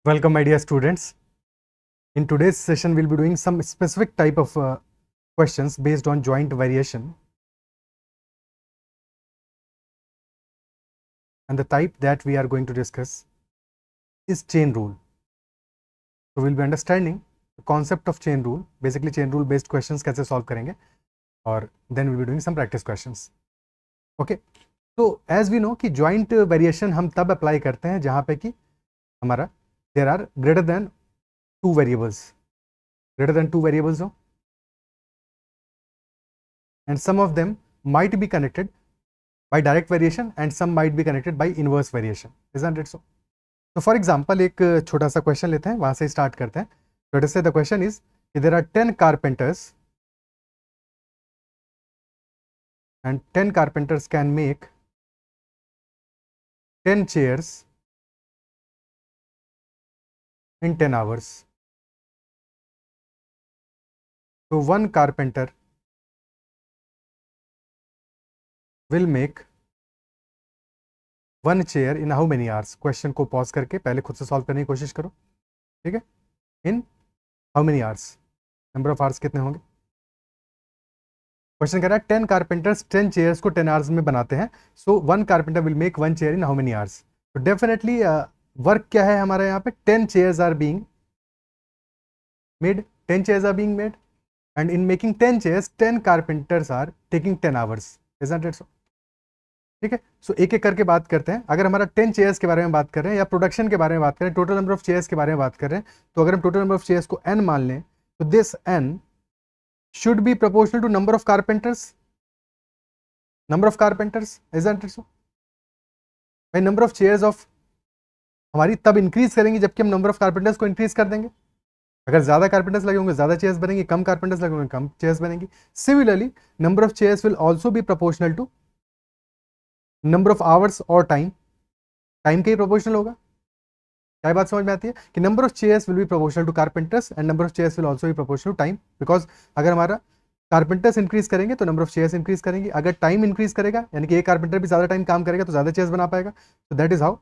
Welcome, my dear students. In today's session, we'll be doing some specific type of questions based on joint variation. And the type that we are going to discuss is chain rule. So we'll be understanding the concept of chain rule, basically chain rule based questions कैसे solve करेंगे, और then we'll be doing some practice questions. Okay. So as we know कि joint variation हम तब apply करते हैं जहाँ पे कि हमारा there are greater than two variables हो, and some of them might be connected by direct variation and some might be connected by inverse variation. Isn't it so? So for example, एक छोटा सा क्वेश्चन लेते हैं, वहां से start करते हैं. Let us say the question is, there are 10 carpenters and 10 carpenters can make 10 chairs in 10 hours. So one carpenter will make one chair in how many hours? Question को पॉज करके पहले खुद से सॉल्व करने की कोशिश करो, ठीक है. इन how many hours, number of hours कितने होंगे. क्वेश्चन कह रहा है 10 कारपेंटर्स 10 चेयर्स को 10 आवर्स में बनाते हैं. So one carpenter will make one chair in how many hours. तो डेफिनेटली वर्क क्या है हमारे यहाँ पे, 10 chairs are being made, 10 chairs are being made, and in making 10 chairs 10 carpenters are taking 10 hours. Isn't it so? ठीक है. सो एक एक करके बात करते हैं. अगर हमारा 10 चेयर्स के बारे में बात कर रहे हैं या प्रोडक्शन के बारे में बात करें, टोटल नंबर ऑफ चेयर्स के बारे में बात कर रहे हैं, तो अगर हम टोटल नंबर ऑफ चेयर्स को n मान लें, तो this n should be proportional to number of carpenters. Isn't it so? भाई नंबर ऑफ चेयर्स ऑफ हमारी तब इंक्रीज करेंगे जबकि हम नंबर ऑफ कारपेंटर्स को इंक्रीज कर देंगे. अगर ज्यादा कारपेंटर्स लगे होंगे ज्यादा चेयर्स बनेंगी, कम कारपेंटर्स लगे होंगे कम चेयर्स बनेंगी. Similarly number of chairs will also be proportional to number of hours और टाइम के ही प्रोपोर्शनल होगा. क्या बात समझ में आती है कि number of chairs will be proportional to carpenters and number of chairs will also be proportional to time. Because अगर हमारा कारपेंटर्स इंक्रीज करेंगे तो नंबर ऑफ चेयर्स इंक्रीज करेंगी. अगर टाइम इंक्रीज करेगा यानी कि एक कारपेंटर भी ज्यादा टाइम काम करेगा तो ज्यादा चेयर्स बना पाएगा. तो दैट इज हाउ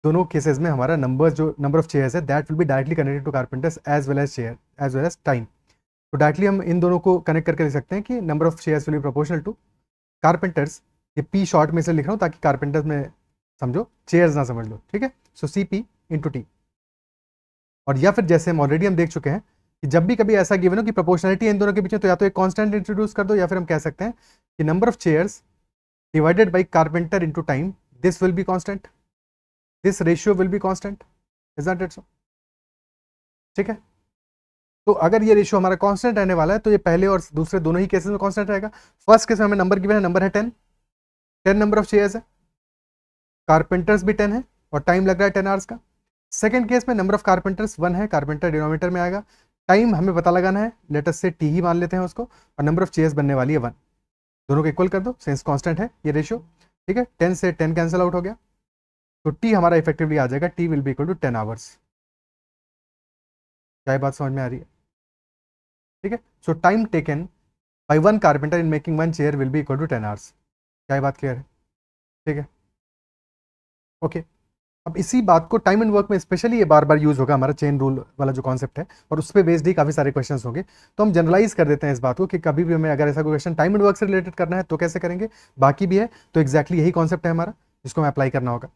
दोनों केसेस में हमारा नंबर ऑफ चेयर्स है that will be directly connected to carpenters as well as time. तो डायरेक्टली हम इन दोनों को कनेक्ट करके लिख सकते हैं कि number of chairs will be proportional to carpenters. ये पी शॉर्ट में से लिख रहा हूँ ताकि कारपेंटर्स में समझो, चेयर्स ना समझ लो, ठीक है. सो सी पी इंटू टी. और या फिर जैसे हम ऑलरेडी देख चुके हैं कि जब भी कभी ऐसा गिवन हो कि प्रोपोर्शनलिटी इन दोनों के बीच में, तो या तो एक कांस्टेंट इंट्रोड्यूस कर दो या फिर हम कह सकते हैं कि number of chairs divided by carpenter into time, this will be constant, this ratio will be constant. Isn't it so? ठीक है. तो अगर ये रेशियो हमारा कांस्टेंट रहने वाला है तो ये पहले और दूसरे दोनों ही केसेस में कांस्टेंट रहेगा. फर्स्ट केस में हमें नंबर गिवन है, नंबर है 10 नंबर ऑफ चेयर्स है, कारपेंटर्स भी 10 है और टाइम लग रहा है 10 आवर्स का. सेकंड केस में नंबर ऑफ कारपेंटर्स 1 है, कारपेंटर डिनोमिनेटर में आएगा, टाइम हमें पता लगाना है, लेट अस से टी ही मान लेते हैं उसको, और नंबर ऑफ चेयर्स बनने वाली है 1. दोनों को इक्वल कर दो सिंस कांस्टेंट है ये रेशियो, ठीक है. 10 से 10 कैंसिल आउट हो गया, तो टी हमारा इफेक्टिवली आ जाएगा, T will be equal to 10 hours. क्या बात समझ में आ रही है? ठीक है. So time taken by one carpenter in making one chair will be equal to 10 hours. क्या बात क्लियर है? ठीक है. ओके. अब इसी बात को टाइम एंड वर्क में स्पेशली ये बार बार यूज होगा, हमारा चेन रूल वाला जो कॉन्सेप्ट है, और उस पर बेस्ड ही काफी सारे क्वेश्चंस होंगे. तो हम जनरलाइज कर देते हैं इस बात को कि कभी भी हमें अगर ऐसा कोई क्वेश्चन टाइम एंड वर्क से रिलेटेड करना है तो कैसे करेंगे, बाकी भी है तो एक्जैक्टली यही कॉन्सेप्ट है हमारा जिसको हमें अप्लाई करना होगा.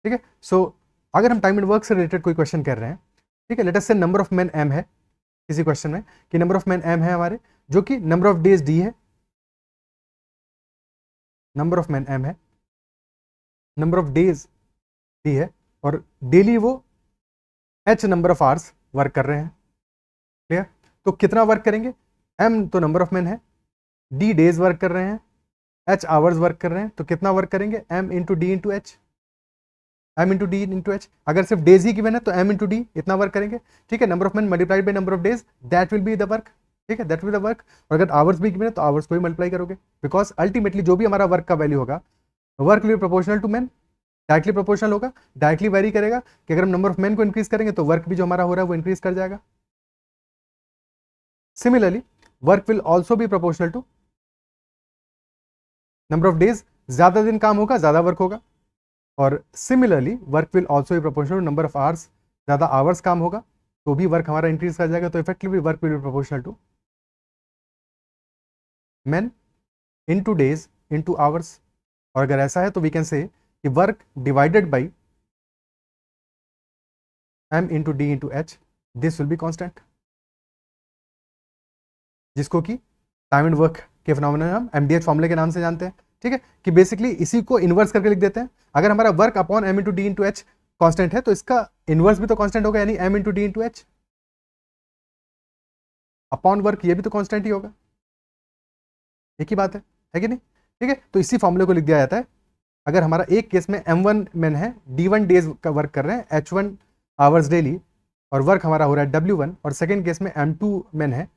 ठीक है. सो अगर हम टाइम एंड वर्क से रिलेटेड कोई क्वेश्चन कर रहे हैं, ठीक है, लेट अस से नंबर ऑफ मैन एम है किसी क्वेश्चन में, कि नंबर ऑफ मैन एम है हमारे, जो कि नंबर ऑफ डेज डी है, नंबर ऑफ मैन एम है, नंबर ऑफ डेज डी है, और डेली वो h number of hours work कर रहे हैं. क्लियर? तो कितना वर्क करेंगे, m तो नंबर ऑफ मैन है, d डेज वर्क कर रहे हैं, h आवर्स वर्क कर रहे हैं, तो कितना वर्क करेंगे, m into D into H, m into D into H. अगर सिर्फ डेज ही गिवन है तो m इंटू डी इतना वर्क करेंगे. ठीक है. Number of man multiplied by number of days, that will be the work. ठीक है, दैट विल द वर्क. और अगर आवर्स भी गिवन है तो आवर्स को ही मल्टीप्लाई करोगे, बिकॉज अल्टीमेटली जो भी हमारा वर्क का वैल्यू होगा, work will be proportional to man, directly proportional होगा, डायरेक्टली वेरी करेगा कि अगर हम नंबर ऑफ मैन को इंक्रीज करेंगे तो वर्क भी जो हमारा हो रहा है वो इंक्रीज कर जाएगा. Similarly work will also be proportional to number of days, ज्यादा दिन काम होगा ज्यादा वर्क होगा, और similarly work will also be proportional to number of hours ज़्यादा आवर्स काम होगा तो भी वर्क हमारा इंक्रीज कर जाएगा, तो effectively work will be proportional to men into days into hours. और अगर ऐसा है तो वी कैन से कि work divided by m into d into h, this will be constant, जिसको कि टाइम एंड वर्क के फिनोमेना हम MDH फॉर्मूले के नाम से जानते हैं। ठीक है, कि बेसिकली इसी को इन्वर्स करके लिख देते हैं। अगर हमारा work upon m into d into h constant है तो इसका इन्वर्स भी तो कांस्टेंट होगा, यानी m into d into h upon work, ये भी तो कांस्टेंट ही होगा, एक ही बात है कि नहीं। ठीक है, तो इसी फॉर्मूले को लिख दिया जाता है। अगर हमारा एक केस में m1 मैन है, d1 डेज का वर्क कर रहे हैं, h1 आवर्स डेली, और वर्क हमारा हो रहा है w1, और सेकेंड केस में m2 मैन है,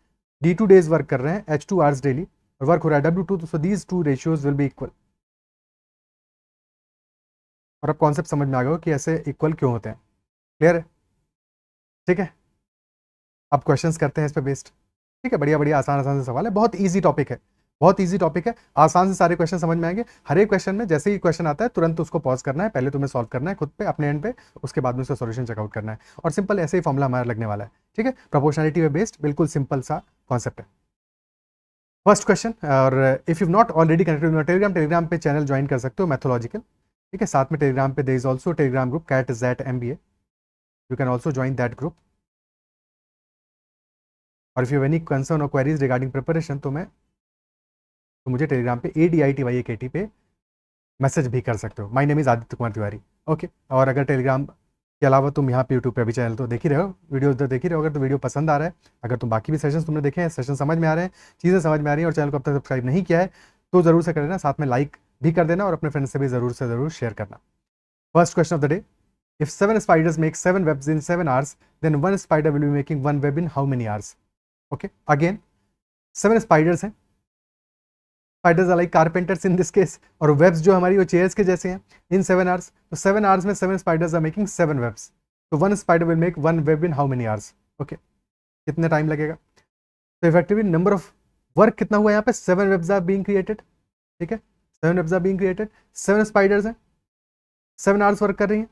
d2 डेज वर्क कर रहे हैं, h2 आवर्स डेली, और वर्क हो रहा है w2, so these two ratios will be equal. और अब कॉन्सेप्ट समझ में आ गया कि ऐसे इक्वल क्यों होते हैं। क्लियर है? ठीक है, अब क्वेश्चंस करते हैं इस पे बेस्ड। ठीक है, बढ़िया बढ़िया, आसान आसान से सवाल है, बहुत ईजी टॉपिक है, बहुत ईजी टॉपिक है, आसान से सारे क्वेश्चन समझ में आएंगे। हर एक क्वेश्चन में जैसे ही क्वेश्चन आता है तुरंत उसको पॉज करना है, पहले तुम्हें सॉल्व करना है खुद पे अपने एंड पे, उसके बाद में उसका सॉल्यूशन चेकआउट करना है, और सिंपल ऐसे ही फॉर्मूला हमारा लगने वाला है। ठीक है, प्रोपोर्शनलिटी पे बेस्ड बिल्कुल सिंपल सा कॉन्सेप्ट है। फर्स्ट क्वेश्चन, और if you not already connected Telegram पे चैनल ज्वाइन कर सकते हो मैथोलॉजिकल। ठीक है, साथ में टेलीग्राम पे there is also Telegram group CAT-MBA, you can also join that group. और if you have any concern और क्वेरीज रिगार्डिंग प्रिपरेशन तो मुझे टेलीग्राम पे ADITYAKT पे मैसेज भी कर सकते हो। My name is Aditya Kumar Tiwari. Okay, और अगर टेलीग्राम के अलावा तुम यहाँ पे यूट्यूब पे अभी चैनल तो देख ही रहे हो, वीडियो तो देख ही रहे हो, अगर तो वीडियो पसंद आ रहा है, अगर तुम बाकी भी सेशंस तुमने देखे हैं, सेशन समझ में आ रहे हैं, चीज़ें समझ में आ रही हैं, और चैनल को अब तक सब्सक्राइब नहीं किया है तो जरूर से कर देना, साथ में लाइक भी कर देना, और अपने फ्रेंड्स से भी जरूर से जरूर शेयर करना। First question of the day, if 7 spiders make 7 webs in 7 hours, then one spider will be making 1 web in how many hours? Okay, again 7 spiders हैं, spiders are like carpenters in this case, और webs जो हमारी वो chairs के जैसे हैं इन 7 hours, तो 7 hours में 7 स्पाइडर्स आर मेकिंग 7 वेब्स, तो 1 spider will make 1 web in how many hours? Okay, कितने टाइम लगेगा? तो इफेक्टिवली नंबर ऑफ वर्क कितना हुआ यहाँ पे? 7 वेब्स आर बीइंग क्रिएटेड। ठीक है, 7 webs are being created, 7 spiders हैं, 7 आवर्स वर्क कर रही हैं।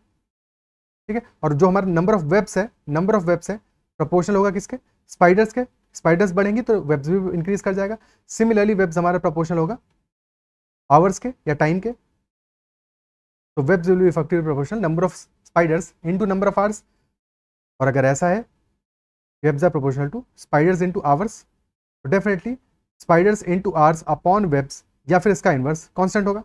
ठीक है, और जो हमारा नंबर ऑफ वेब्स है प्रोपोर्शनल होगा किसके? स्पाइडर्स के। स्पाइडर्स बढ़ेंगी तो वेब्स भी इंक्रीज कर जाएगा। सिमिलरली वेब्स हमारा प्रोपोर्शनल होगा आवर्स के या टाइम के, तो webs will be effectively proportional number of spiders into number of hours. और अगर ऐसा है webs are proportional to spiders into hours, तो definitely spiders into hours upon webs, या फिर इसका इनवर्स कांस्टेंट होगा।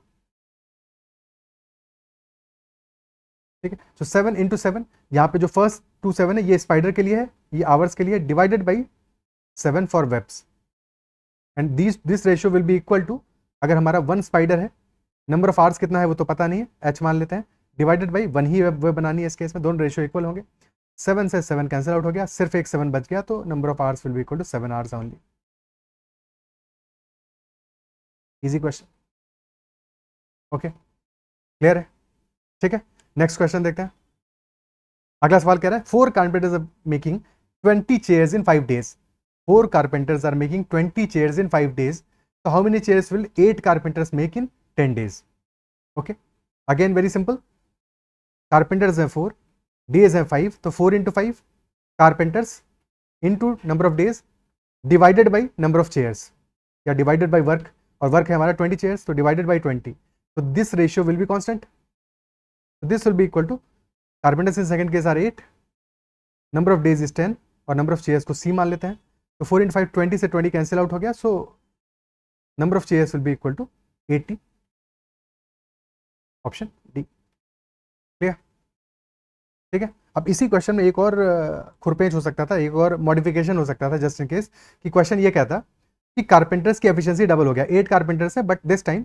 ठीक है, तो 7 इंटू 7, यहाँ पे जो फर्स्ट 2 7 है ये स्पाइडर के लिए है, ये आवर्स के लिए, divided by 7 for webs, and this ratio will be equal to, अगर हमारा 1 स्पाइडर है, नंबर ऑफ आवर्स कितना है वो तो पता नहीं है, h मान लेते हैं, डिवाइडेड बाई 1 ही वेब बनानी है, इस केस में दोनों रेशियो इक्वल होंगे। 7 से 7 कैंसिल आउट हो गया, सिर्फ एक 7 बच गया, तो number of hours will be equal to 7 hours only. Easy question. Okay, clear है? ठीक है, नेक्स्ट क्वेश्चन देखते हैं। अगला सवाल कह रहा है 4 carpenters are making 20 chairs in 5 days। 4 carpenters are making 20 chairs in 5 days. So how many chairs will 8 carpenters make in 10 days? Okay, again very simple. Carpenters हैं 4, days हैं 5, तो 4 into 5 carpenters into number of days divided by number of chairs, या divided by work, और work है हमारा 20 chairs, तो divided by 20, so this ratio will be constant, so this will be equal to carpenters in second case are 8, number of days is 10, और number of chairs को C मान लेते हैं, तो 4 into 5 20 से 20 कैंसिल आउट हो गया, so number of chairs will be equal to 80, option D. Clear? ठीक है, अब इसी क्वेश्चन में एक और खुरपेच हो सकता था, एक और मॉडिफिकेशन हो सकता था, जस्ट इन केस कि क्वेश्चन ये कहता कि कारपेंटर्स की एफिशिएंसी डबल हो गया, 8 कारपेंटर्स है, but this time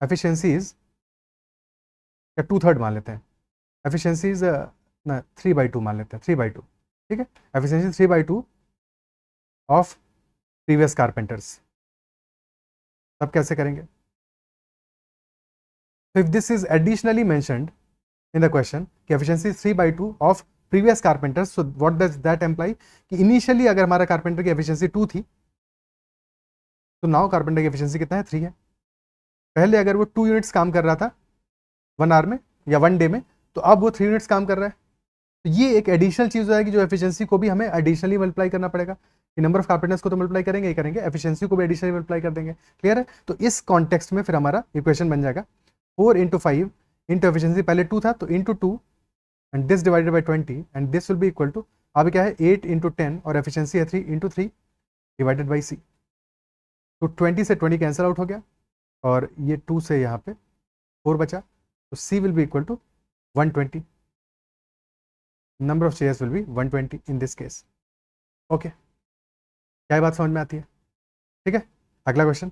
efficiency is 2/3 मान लेते हैं, एफिशिएंसी इज 3/2 मान लेते हैं, 3/2। ठीक है, एफिशिएंसी 3/2 ऑफ प्रीवियस कारपेंटर्स, तब कैसे करेंगे? So if this is additionally mentioned in the question कि efficiency 3/2 of previous carpenters, so what does that imply कि initially अगर हमारा कारपेंटर की efficiency 2 थी, तो now कारपेंटर की efficiency कितना है? 3 है। पहले अगर वो 2 यूनिट्स काम कर रहा था 1 आवर में या 1 डे में, तो अब वो 3 यूनिट्स काम कर रहा है। तो ये एक एडिशनल चीज़ हो जाएगी जो एफिशिएंसी को भी हमें एडिशनली मल्टीप्लाई करना पड़ेगा। कि नंबर ऑफ कारपेंटर्स को तो मल्टीप्लाई करेंगे ही करेंगे, एफिशिएंसी को भी एडिशनली मल्टीप्लाई कर देंगे। क्लियर है? तो इस कॉन्टेक्स्ट में फिर हमारा इक्वेशन बन जाएगा 4 इंटू 5 इंटू एफिशिएंसी, पहले 2 था तो into 2 and this divided by 20 and this will be equal to, अब क्या है 8 इंटू 10 और एफिशिएंसी है 3 इंटू 3 डिवाइडेड बाई सी। तो 20 से 20 कैंसिल आउट हो गया और ये 2 से यहाँ पे 4 बचा, तो C will be equal to 120। Number of chairs will be 120 in this case. Okay, क्या बात समझ में आती है? ठीक है, अगला question.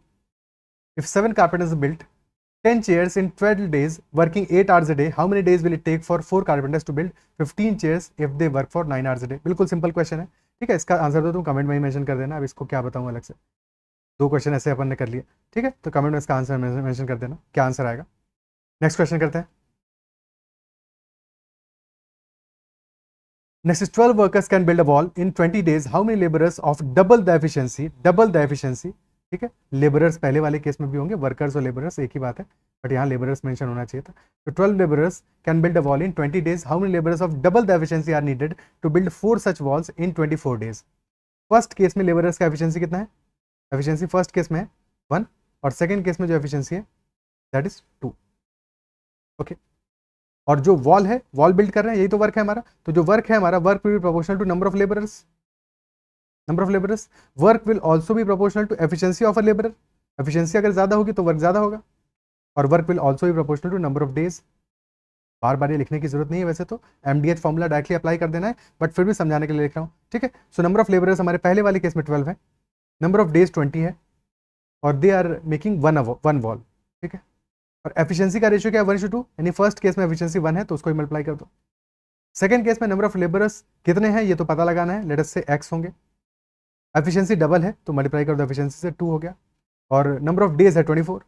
If 7 carpenters built 10 chairs in 12 days working 8 hours a day, how many days will it take for 4 carpenters to build 15 chairs if they work for 9 hours a day? बिल्कुल सिंपल क्वेश्चन है। ठीक है, इसका answer तो तुम comment में ही mention कर देना। अब इसको क्या बताऊँ अलग से, 2 क्वेश्चन ऐसे अपन ने कर लिए। ठीक है, तो कमेंट में इसका आंसर मेंशन कर देना, क्या आंसर आएगा। नेक्स्ट क्वेश्चन करते हैं। Next is 12 workers can build a wall in 20 days. How many laborers of double the efficiency? Double the efficiency. ठीक है, लेबरर्स पहले वाले केस में भी होंगे, वर्कर्स और लेबरर्स एक ही बात है, बट यहाँ लेबरर्स मेंशन होना चाहिए था। तो 12 labourers can build a wall in 20 days. How many labourers of double the efficiency are needed to build 4 such walls in 24 days? First case में लेबरर्स का एफिशिएंसी कितना है? एफिशिएंसी फर्स्ट केस में है 1 और सेकेंड केस में जो efficiency है दैट इज 2। ओके, और जो वॉल है, वॉल बिल्ड कर रहे हैं, यही तो वर्क है हमारा। तो जो वर्क है हमारा, work will be proportional to number of labourers. Number of labourers, work will also be proportional to efficiency of a labourer. Efficiency अगर ज्यादा होगी तो वर्क ज्यादा होगा, और work will also be proportional to number of days. बार बार ये लिखने की जरूरत नहीं है वैसे तो, एमडीएच फॉर्मूला डायरेक्टली अप्लाई कर देना है, बट फिर भी समझाने के लिए लिख रहा हूँ। ठीक है, सो नंबर ऑफ लेबरर्स हमारे पहले वाले केस में 12 है, नंबर ऑफ डेज 20 है, और they are making one wall. ठीक है, और एफिशिएंसी का रेशियो क्या है 1:2, यानी फर्स्ट केस में एफिशिएंसी 1 है तो उसको ही मल्टीप्लाई कर दो। सेकंड केस में नंबर ऑफ लेबरर्स कितने हैं ये तो पता लगाना है, लेट अस से x होंगे, एफिशिएंसी डबल है तो मल्टीप्लाई कर दो एफिशिएंसी से, 2 हो गया, और नंबर ऑफ डेज है 24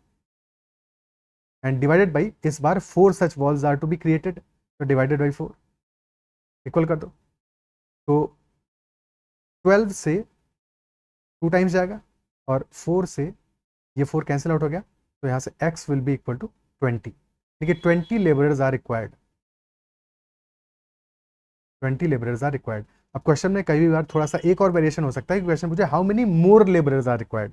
एंड डिवाइडेड बाई, इस बार 4 such walls are to be created, तो डिवाइडेड बाई 4 इक्वल कर दो। तो 12 से 2 टाइम्स जाएगा और 4 से ये 4 कैंसिल आउट हो गया, तो यहाँ से x will be equal to 20। देखिए 20 labourers are required, 20 labourers are required. अब क्वेश्चन में कई बार थोड़ा सा एक और वेरिएशन हो सकता है कि क्वेश्चन पूछे how many more labourers are required.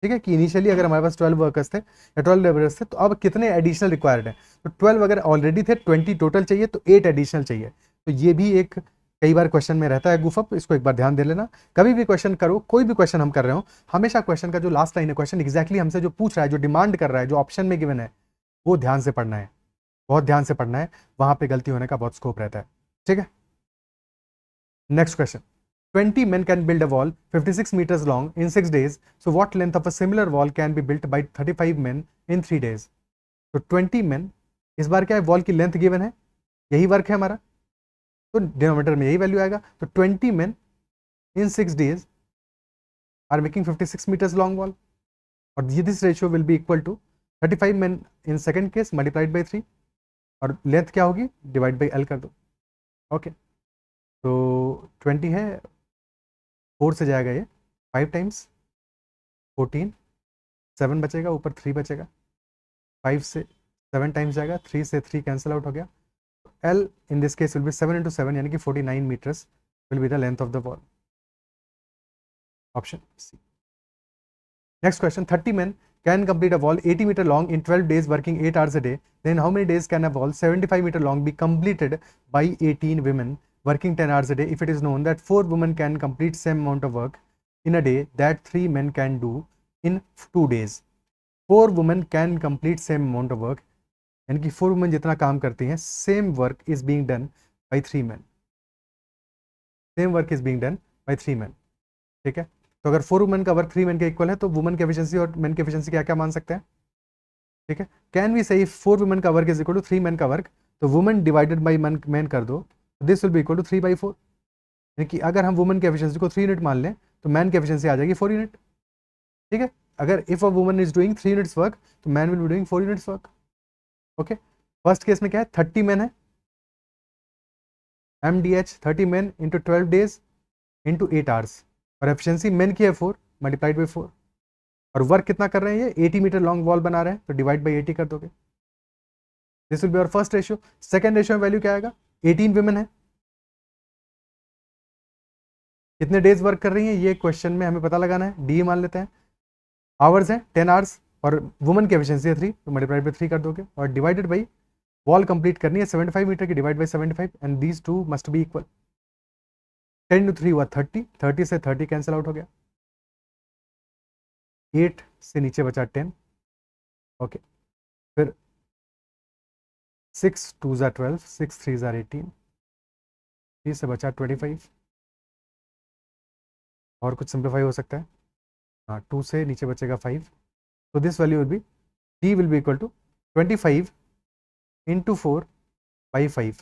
ठीक है, कि इनिशियली अगर हमारे पास 12 वर्कर्स थे या 12 लेबरर्स थे, तो अब कितने एडिशनल रिक्वायर्ड है? तो 12 अगर ऑलरेडी थे, 20 टोटल चाहिए, तो 8 एडिशनल चाहिए। तो ये भी एक कई बार क्वेश्चन में रहता है गुफअप, इसको एक बार ध्यान दे लेना। कभी भी क्वेश्चन करो, कोई भी क्वेश्चन हम कर रहे हो, हमेशा क्वेश्चन का जो लास्ट लाइन है, क्वेश्चन एग्जैक्टली हमसे जो पूछ रहा है, जो डिमांड कर रहा है, जो ऑप्शन में गिवन है, वो ध्यान से पढ़ना है, बहुत ध्यान से पढ़ना है, वहां पे गलती होने का बहुत स्कोप रहता है। ठीक है, next question. 20 men can build a wall 56 meters long in 6 days. So what length of a similar wall can be built by 35 men in 3 days? तो 20 men, इस बार क्या है, वॉल की लेंथ गिवन है, यही वर्क है हमारा, तो डिनोमिनेटर में यही वैल्यू आएगा। तो 20 men in 6 days are making 56 meters long wall, और ये this ratio will be equal to 35 men in second case multiplied by 3, और लेंथ क्या होगी, डिवाइड बाई एल कर दो। ओके, तो 20 है, 4 से जाएगा ये 5 टाइम्स 14, 7 बचेगा, ऊपर 3 बचेगा, 5 से 7 टाइम्स जाएगा, 3 से 3 कैंसिल आउट हो गया। L in this case will be 7 into 7 यानी कि 49 metres will be the length of the wall. Option C. Next question. 30 men can complete a wall 80 meter long in 12 days working 8 hours a day. Then how many days can a wall 75 meter long be completed by 18 women working 10 hours a day if it is known that 4 women can complete same amount of work in a day that 3 men can do in 2 days? 4 women can complete same amount of work, यानी कि 4 women जितना काम करती हैं, same work is being done by 3 men. Same work is being done by 3 men. ठीक है, तो अगर 4 वुमेन का वर्क 3 मैन के इक्वल है, तो वुमेन की एफिशिएंसी और मैन की एफिशिएंसी क्या क्या मान सकते हैं? ठीक है, कैन वी से 4 वुमेन का work is equal to 3 man का वर्क, तो वुमेन डिवाइडेड बाई मैन कर दो, this will be equal to 3/4। यानी कि अगर हम वुमेन की एफिशिएंसी को 3 यूनिट मान लें तो मैन की एफिशिएंसी आ जाएगी 4 यूनिट। ठीक है, अगर if a woman is doing 3 units work तो man will be doing 4 units work. Okay, first case में क्या है, 30 मैन है, MDH 30 man into 12 days into 8 hours, और एफिशिएंसी मैन की है 4 मल्टीप्लाइड बाई 4, और वर्क कितना कर रहे हैं, ये 80 मीटर लॉन्ग वॉल बना रहे हैं, तो डिवाइड बाई 80 कर दोगे। This will be our first ratio. Second ratio में वैल्यू क्या आएगा, 18 विमेन है, कितने डेज वर्क कर रही हैं ये क्वेश्चन में हमें पता लगाना है, डी मान लेते हैं। आवर्स हैं 10 आवर्स, और वुमन की एफिशिएंसी है 3, तो मल्टीप्लाइड बाई 3 कर दोगे, और डिवाइडेड बाई वॉल कंप्लीट करनी है 75 मीटर की, divide by 75, and these two must be equal. 10 × 3 हुआ 30, 30 से 30 कैंसिल आउट हो गया, 8 से नीचे बचा 10, ओके, फिर 6 2 ज़ा 12, 6 3 ज़ा 18, 3 से बचा 25, और कुछ सिंप्लीफाई हो सकता है, हाँ 2 से नीचे बचेगा 5, तो this value will be, D will be equal to 25 × 4 by 5,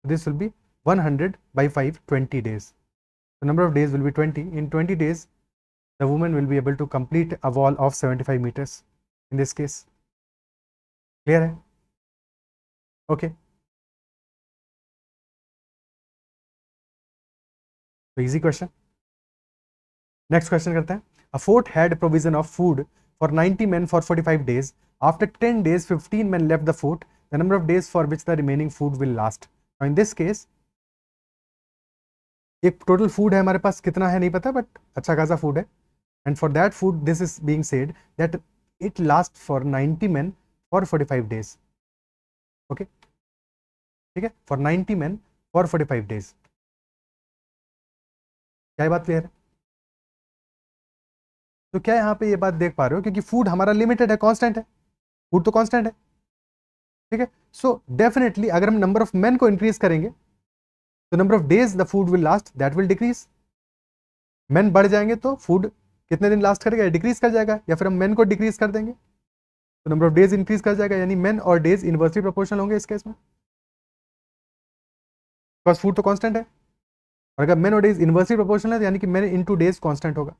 this will be 100 by 5, 20 days. The number of days will be 20. In 20 days the woman will be able to complete a wall of 75 meters in this case. Clear है? Okay, so easy question. Next question करते हैं. A fort had provision of food for 90 men for 45 days. After 10 days 15 men left the fort. The number of days for which the remaining food will last. Now in this case एक total food है हमारे पास, कितना है नहीं पता, but अच्छा खासा food है, and for that food this is being said that it last for 90 men for 45 days. Okay, ठीक है, फॉर 90 men फॉर 45 days. क्या ये बात क्लियर है? तो क्या यहाँ पे ये बात देख पा रहे हो, क्योंकि फूड हमारा लिमिटेड है, कांस्टेंट है, फूड तो कांस्टेंट है, ठीक है, सो डेफिनेटली अगर हम नंबर ऑफ मेन को इंक्रीज करेंगे तो number of days the food will last that will decrease. Main बढ़ जाएंगे तो फूड कितने दिन लास्ट करेगा, डिक्रीज कर जाएगा, या फिर हम मेन को डिक्रीज कर देंगे तो नंबर ऑफ डेज इंक्रीज कर जाएगा, यानी मेन और डेज इनवर्सली प्रोपोर्शनल होंगे इस केस में, बिकॉज फूड तो कांस्टेंट है, और अगर मेन और डेज इनवर्सली प्रोपोर्शनल है तो यानी कि मेन इनटू डेज कांस्टेंट होगा.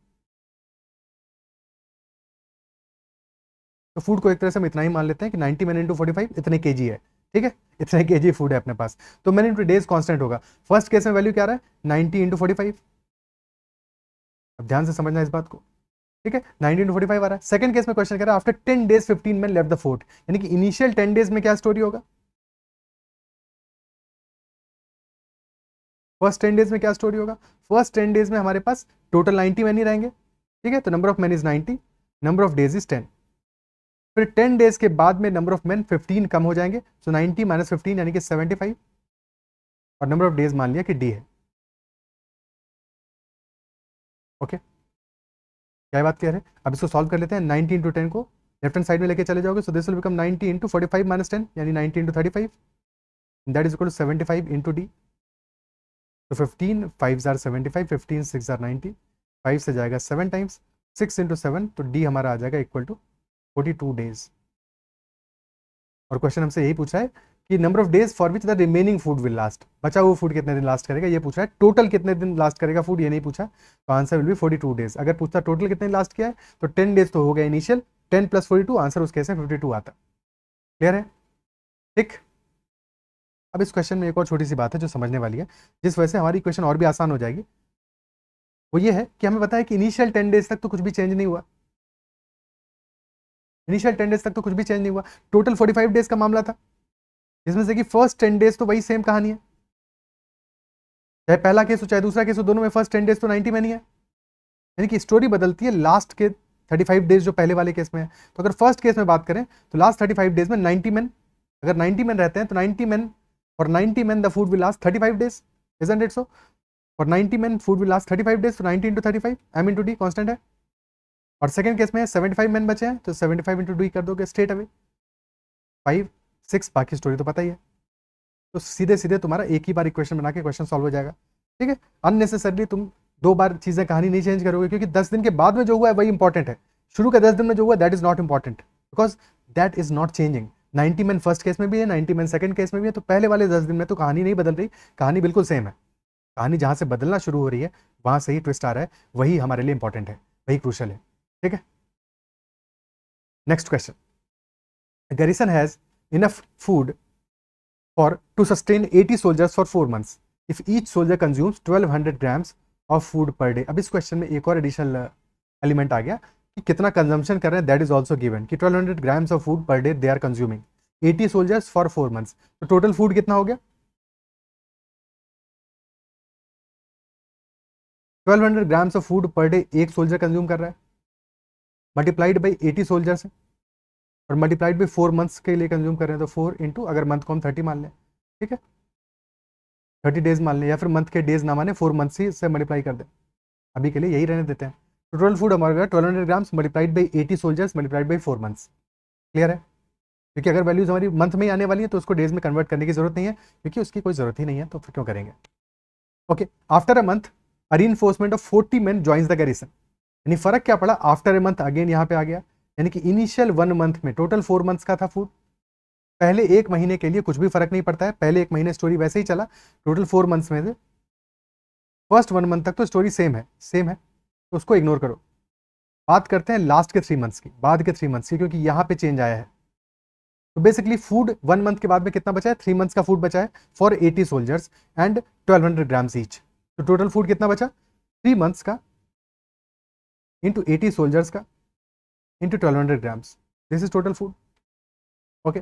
तो फूड को एक तरह से हम इतना ही मान लेते हैं कि 90 men × 45 इतने केजी है, ठीक है, इतने केजी फूड है अपने पास, तो मेन इनटू डेज कांस्टेंट होगा. फर्स्ट केस में वैल्यू क्या रहा है, 90 × 45. अब ध्यान से समझना इस बात को, ठीक है, 90 × 45 आ रहा है. सेकंड केस में क्वेश्चन कर रहा है after 10 days 15 men left the fort, यानी कि इनिशियल 10 days में क्या स्टोरी होगा, फर्स्ट 10 days में क्या स्टोरी होगा, फर्स्ट 10 days में हमारे पास टोटल 90 men ही रहेंगे, ठीक है, तो number of men is 90, number of days is 10. फिर 10 days के बाद में नंबर ऑफ men 15 कम हो जाएंगे, सो 90 - 15 यानी कि 75, और नंबर ऑफ डेज मान लिया कि डी है. ओके, क्या बात क्लियर है? अब इसको सॉल्व कर लेते हैं. 90 × 10 को लेफ्ट हैंड साइड में लेके चले जाओगे, सो दिस विल बिकम 90 × 45 - 10, यानी 90 × 35, that is equal to 75 × D. तो 15 5 जार 75, 15 6 जार 90, 5 से जाएगा 7 टाइम्स, 6 × 7, तो डी हमारा आ जाएगा इक्वल टू 42 डेज. और क्वेश्चन हमसे यही पूछा है कि number of days for which the remaining food will last, बचा हुआ फूड कितने दिन लास्ट करेगा ये पूछा है, टोटल कितने दिन लास्ट करेगा फूड ये नहीं पूछा, तो आंसर विल बी 42 डेज. अगर पूछता टोटल कितने लास्ट किया है तो 10 days तो हो गया इनिशियल, 10 + 42, आंसर उस केस में 52 आता. क्लियर है? ठीक. अब इस क्वेश्चन में एक और छोटी सी बात है जो समझने वाली है, जिस वजह से हमारी क्वेश्चन और भी आसान हो जाएगी. वो ये है कि हमें पता है कि इनिशियल 10 days तक तो कुछ भी चेंज नहीं हुआ, इनिशियल 10 days तक तो कुछ भी चेंज नहीं हुआ. टोटल 45 days का मामला था, जिसमें से कि फर्स्ट 10 days तो वही सेम कहानी है, चाहे पहला केस हो चाहे दूसरा केस हो, दोनों में फर्स्ट 10 days तो 90 में नहीं है, यानी कि स्टोरी बदलती है लास्ट के 35 days जो पहले वाले केस में है. तो अगर फर्स्ट केस में बात करें तो लास्ट 35 days में 90 men, अगर 90 men रहते हैं तो 90 men for 90 men the food will last 35 days, isn't it so? For 90 men food will last 35 days, तो 90 × 35, m × d कांस्टेंट है. और सेकंड केस में 75 men बचे हैं, तो 75 × d कर दोगे स्ट्रेट अवे, 5 6, बाकी स्टोरी तो पता ही है. तो सीधे सीधे तुम्हारा एक ही बार इक्वेशन बना के क्वेश्चन सॉल्व हो जाएगा, ठीक है. अननेसेसरली तुम 2 बार चीजें कहानी नहीं चेंज करोगे, क्योंकि 10 दिन के बाद में जो हुआ है वही इंपॉर्टेंट है, शुरू के 10 दिन में जो हुआ that is not important, because that is not changing. 90 men first case में भी है, 90 men सेकंड केस में भी है, तो पहले वाले 10 दिन में तो कहानी नहीं बदल रही, कहानी बिल्कुल सेम है. कहानी जहां से बदलना शुरू हो रही है वहां से ही ट्विस्ट आ रहा है, वही हमारे लिए इंपॉर्टेंट है, वही क्रूशल है, ठीक है. Next question. Garrison has enough food for to sustain 80 soldiers for 4 months if each soldier consumes 1200 grams of food per day. अब इस क्वेश्चन में एक और एडिशनल एलिमेंट आ गया कि कितना कंजम्पशन कर रहे हैं, दैट इज ऑल्सो गिवन कि 1200 grams of food per day they are consuming. 80 soldiers for 4 months. तो टोटल फूड कितना हो गया? 1200 grams of food per day एक सोल्जर कंज्यूम कर रहा है, मल्टीप्लाइड बाई 80 सोल्जर्स है और मल्टीप्लाइड बाई 4 मंथ्स के लिए कंज्यूम कर रहे हैं, तो 4 इंटू, अगर मंथ को हम 30 मान लें, ठीक है, 30 डेज मान लें, या फिर मंथ के डेज ना माने, 4 मंथ्स ही से मल्टीप्लाई कर दें, अभी के लिए यही रहने देते हैं। टोटल फूड हमारा 1200 grams multiplied by 80 soldiers multiplied by 4 months. Clear है? क्योंकि अगर वैल्यूज हमारी मंथ में ही आने वाली है तो उसको डेज में कन्वर्ट करने की जरूरत नहीं है, क्योंकि उसकी कोई जरूरत ही नहीं है, तो फिर क्यों करेंगे। Okay, after a month a reinforcement of 40 men joins the garrison. यानी फर्क क्या पड़ा? आफ्टर ए मंथ अगेन यहाँ पे आ गया, यानी कि इनिशियल 1 मंथ में टोटल 4 मंथ्स का था फूड, पहले एक महीने के लिए कुछ भी फर्क नहीं पड़ता है, पहले एक महीने स्टोरी वैसे ही चला, टोटल 4 मंथ्स में से फर्स्ट 1 मंथ तक तो स्टोरी सेम है, सेम है, तो उसको इग्नोर करो। बात करते हैं लास्ट के 3 मंथ्स की, बाद के 3 मंथ्स की, क्योंकि यहाँ पे चेंज आया है। तो बेसिकली फूड 1 मंथ के बाद में कितना बचा है? 3 मंथ्स का फूड बचा है for 80 soldiers and 1200 grams each. तो टोटल फूड कितना बचा? 3 मंथ्स का इंटू 80 सोल्जर्स का into 1200 grams, this is total food. Okay,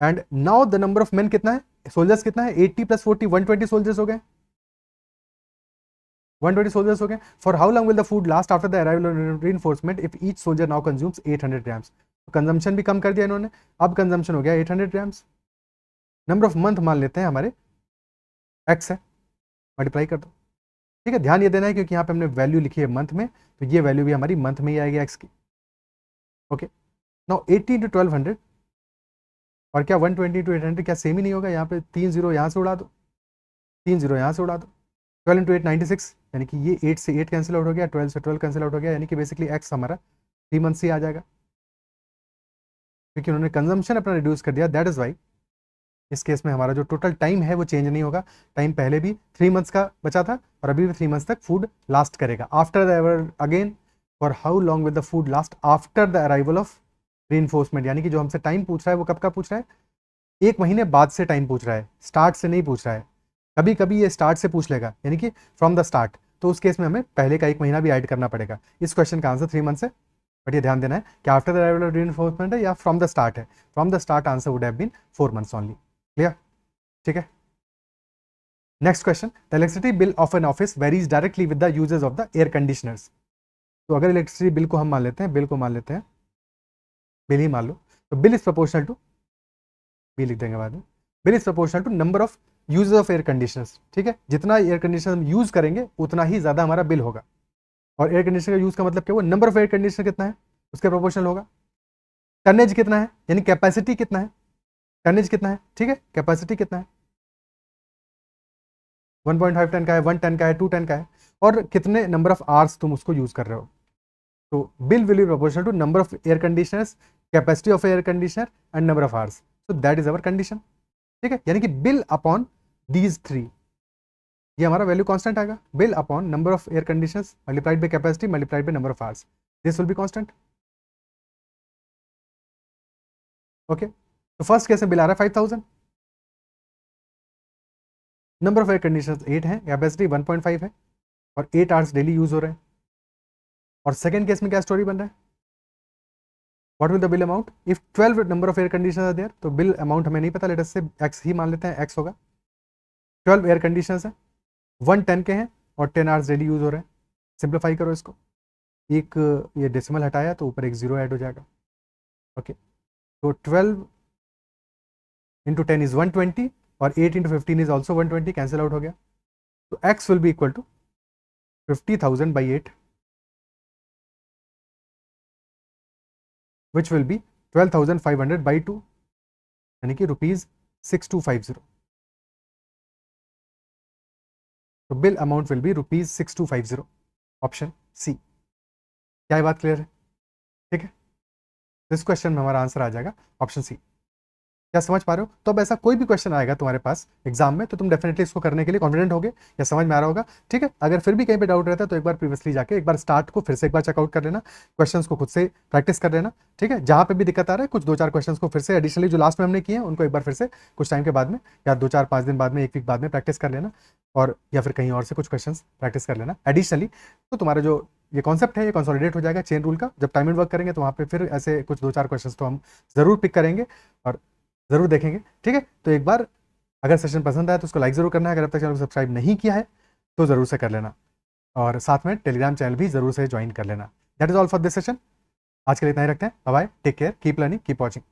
and now the number of main कितना है, सोल्जर्स कितना है? 80 प्लस 40 120 सोल्जर्स हो गए, 120 सोल्जर्स हो गए। For how long will the food last after the arrival of reinforcement if each soldier now consumes 800 grams. तो consumption भी कम कर दिया इन्होंने, अब कंजम्पशन हो गया 800 ग्राम्स। नंबर ऑफ मंथ मान लेते हैं हमारे एक्स है, मल्टीप्लाई कर दो, ठीक है। ध्यान ये देना है क्योंकि यहाँ पे हमने वैल्यू लिखी है मंथ में, तो ये वैल्यू भी हमारी मंथ में ही आएगी एक्स की। ओके, नाउ 80 इंटू 1200 और क्या 120 इंटू 800 क्या सेम ही नहीं होगा? यहाँ पे 3 जीरो यहाँ से उड़ा दो, 3 जीरो यहाँ से उड़ा दो, 12 इंटू 8 96, यानी कि ये 8 से 8 कैंसिल आउट हो गया, 12 से 12 कैंसिल आउट हो गया, यानी कि बेसिकली एक्स हमारा 3 मंथ से आ जाएगा, क्योंकि उन्होंने कंजम्पशन अपना रिड्यूस कर दिया, दैट इज वाई इस केस में हमारा जो टोटल टाइम है वो चेंज नहीं होगा। टाइम पहले भी 3 मंथ्स का बचा था और अभी भी 3 मंथ्स तक फूड लास्ट करेगा। After the again for how long will the food last after the arrival of reinforcement, यानी कि जो हमसे टाइम पूछ रहा है वो कब का पूछ रहा है? 1 महीने बाद से टाइम पूछ रहा है, स्टार्ट से नहीं पूछ रहा है। कभी कभी ये स्टार्ट से पूछ लेगा, यानी कि फ्रॉम द स्टार्ट, तो उस केस में हमें पहले का 1 महीना भी ऐड करना पड़ेगा। इस क्वेश्चन का आंसर 3 मंथ्स है, बट ये ध्यान देना है कि after the arrival of reinforcement है या फ्रॉम द स्टार्ट है। From the start answer would have been 4 months only. Clear? ठीक है। Next question, the electricity bill of an office varies directly with the uses of the air conditioners. तो अगर electricity bill को हम मान लेते हैं, बिल को मान लेते हैं, बिल ही मान लो, तो bill is proportional to, B लिख देंगे बाद में, bill is proportional to number of uses of air conditioners. ठीक है, जितना एयर कंडीशनर हम यूज करेंगे उतना ही ज्यादा हमारा बिल होगा। और एयर कंडीशनर का यूज का मतलब क्या हुआ? नंबर ऑफ एयर कंडीशनर कितना है उसके प्रोपोर्शनल होगा। टनेज कितना है, यानी कैपेसिटी कितना है, टनेज कितना है, ठीक है, कैपेसिटी कितना है, 1.5 टन का है, 1 टन का है, 2 टन का है, और कितने नंबर ऑफ आवर्स तुम उसको यूज कर रहे हो। तो bill will be proportional to number of air conditioners, capacity of air conditioner and number of hours. So that is our condition. ठीक है, यानी कि बिल अपॉन दीज 3, ये हमारा वैल्यू कांस्टेंट आएगा। Bill upon number of air conditioners multiplied by capacity multiplied by number of hours, this will be constant. Okay, तो first case में bill आ रहा है 5000, नंबर ऑफ एयर कंडीशनर्स 8 है, capacity 1.5 है और 8 आवर्स डेली यूज हो रहे हैं। और सेकंड केस में क्या स्टोरी बन रहा है? What will the bill amount if 12 number of air conditioners are there. तो बिल अमाउंट हमें नहीं पता, लेट अस से एक्स ही मान लेते हैं, एक्स होगा। 12 एयर कंडीशनर्स है, 1 10 के हैं और 10 आवर्स डेली यूज हो रहे हैं। सिंप्लीफाई करो इसको, एक ये डेसिमल हटाया तो ऊपर एक जीरो ऐड हो जाएगा। ओके, तो 12 इंटू 10 इज 120 और 8 into 15 is also 120, cancel out हो गया। तो X will be equal to 50,000 by 8, which will be 12,500 by 2, यानी कि ₹6250। तो bill amount will be ₹6250, option C. क्या ये बात क्लियर है? ठीक है, इस क्वेश्चन में हमारा आंसर आ जाएगा ऑप्शन सी। क्या समझ पा रहे हो? तो अब ऐसा कोई भी क्वेश्चन आएगा तुम्हारे पास एग्जाम में तो तुम डेफिनेटली इसको करने के लिए कॉन्फिडेंट होगे या समझ में आ रहा होगा। ठीक है, अगर फिर भी कहीं पे डाउट रहता है तो एक बार प्रीवियसली जाके एक बार स्टार्ट को फिर से एक बार चेकआउट कर लेना, क्वेश्चंस को खुद से प्रैक्टिस कर लेना। ठीक है, जहां पे भी दिक्कत आ रहा है कुछ 2-4 क्वेश्चंस को फिर से एडिशनली जो लास्ट में हमने किए हैं उनको एक बार फिर से कुछ टाइम के बाद में या 2-4-5 दिन बाद में, 1 वीक बाद में प्रैक्टिस कर लेना, और या फिर कहीं और से कुछ क्वेश्चंस प्रैक्टिस कर लेना एडिशनली। तो तुम्हारा जो ये कॉन्सेप्ट है ये कंसोलिडेट हो जाएगा चेन रूल का। जब टाइम एंड वर्क करेंगे तो वहाँ पे फिर ऐसे कुछ 2-4 क्वेश्चंस तो हम जरूर पिक करेंगे और ज़रूर देखेंगे, ठीक है। तो एक बार अगर सेशन पसंद आया तो उसको लाइक ज़रूर करना है, अगर अब तक चैनल को सब्सक्राइब नहीं किया है तो ज़रूर से कर लेना, और साथ में टेलीग्राम चैनल भी ज़रूर से ज्वाइन कर लेना। That is all for this session. आज के लिए इतना ही रखते हैं। Bye bye, take care, keep learning, keep watching.